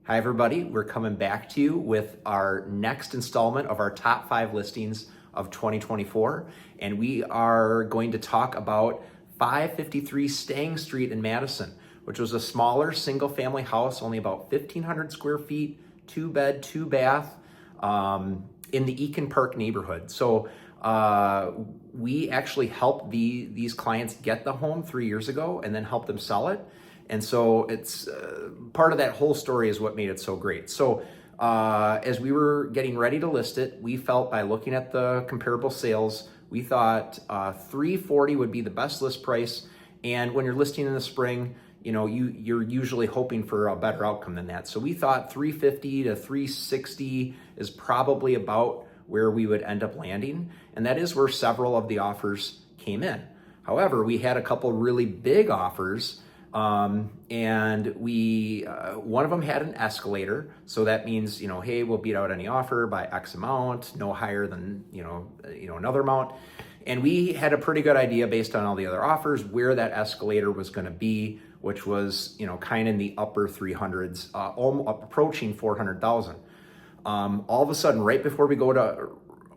Hi everybody, we're coming back to you with our next installment of our top 5 listings of 2024, and we are going to talk about 553 Stang Street in Madison, which was a smaller single family house, only about 1,500 square feet, 2-bed, 2-bath, in the Eakin Park neighborhood. So we actually helped these clients get the home 3 years ago and then helped them sell it. And so it's part of that whole story is what made it so great. So as we were getting ready to list it, we felt by looking at the comparable sales, we thought $340 would be the best list price. And when you're listing in the spring, you know, you're usually hoping for a better outcome than that. So we thought $350 to $360 is probably about where we would end up landing. And that is where several of the offers came in. However, we had a couple really big offers. And we, one of them had an escalator. So that means, hey, we'll beat out any offer by X amount, no higher than, another amount. And we had a pretty good idea based on all the other offers where that escalator was going to be, which was, kind of in the upper 300s, approaching 400,000. All of a sudden, right before we go to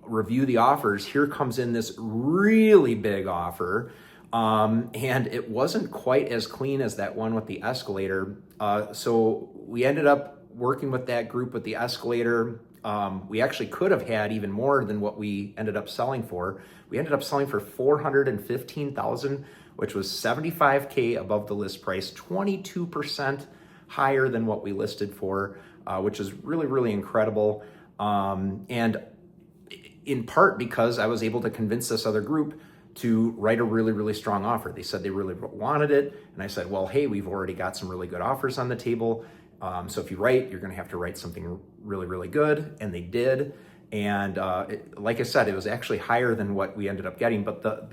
review the offers, here comes in this really big offer. And it wasn't quite as clean as that one with the escalator. So we ended up working with that group with the escalator. We actually could have had even more than what we ended up selling for. We ended up selling for $415,000, which was $75K above the list price, 22% higher than what we listed for, which is really, really incredible. And in part because I was able to convince this other group to write a really, really strong offer. They said they really wanted it. And I said, well, hey, we've already got some really good offers on the table. So if you write, you're going to have to write something really, really good. And they did. And like I said, it was actually higher than what we ended up getting. But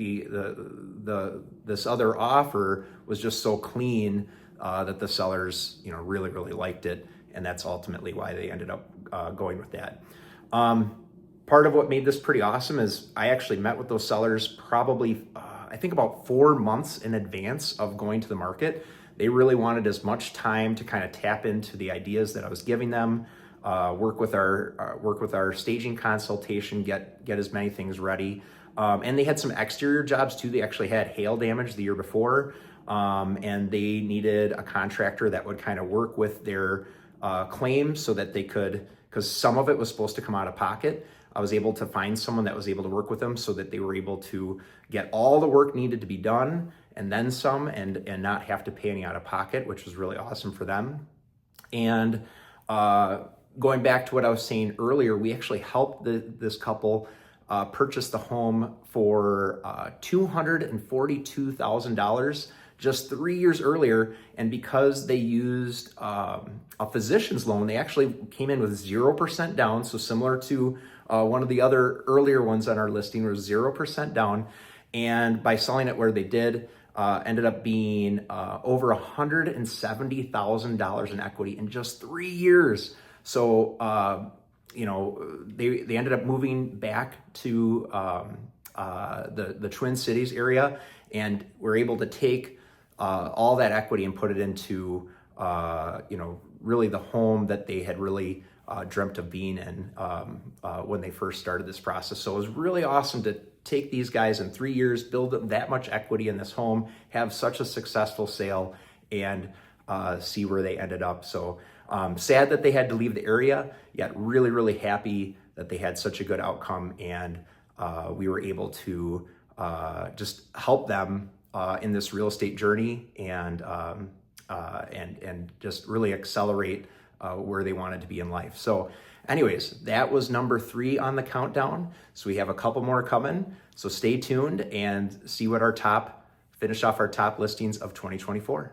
this other offer was just so clean that the sellers, really, really liked it. And that's ultimately why they ended up going with that. Part of what made this pretty awesome is I actually met with those sellers probably, I think about 4 months in advance of going to the market. They really wanted as much time to kind of tap into the ideas that I was giving them, work with our staging consultation, get as many things ready. And they had some exterior jobs too. They actually had hail damage the year before, and they needed a contractor that would kind of work with their claims so that they could, because some of it was supposed to come out of pocket. I was able to find someone that was able to work with them so that they were able to get all the work needed to be done and then some and not have to pay any out of pocket, which was really awesome for them. And going back to what I was saying earlier, we actually helped this couple purchase the home for $242,000 just 3 years earlier. And because they used a physician's loan, they actually came in with 0% down. So similar to one of the other earlier ones on our listing was 0% down. And by selling it where they did, ended up being over $170,000 in equity in just 3 years. So, they ended up moving back to the Twin Cities area, and were able to take all that equity and put it into, really the home that they had really dreamt of being in when they first started this process. So it was really awesome to take these guys in 3 years, build up that much equity in this home, have such a successful sale, and see where they ended up. So sad that they had to leave the area, yet really, really happy that they had such a good outcome, and we were able to just help them in this real estate journey and just really accelerate where they wanted to be in life. So anyways, that was number 3 on the countdown. So we have a couple more coming. So stay tuned and see what finish off our top listings of 2024.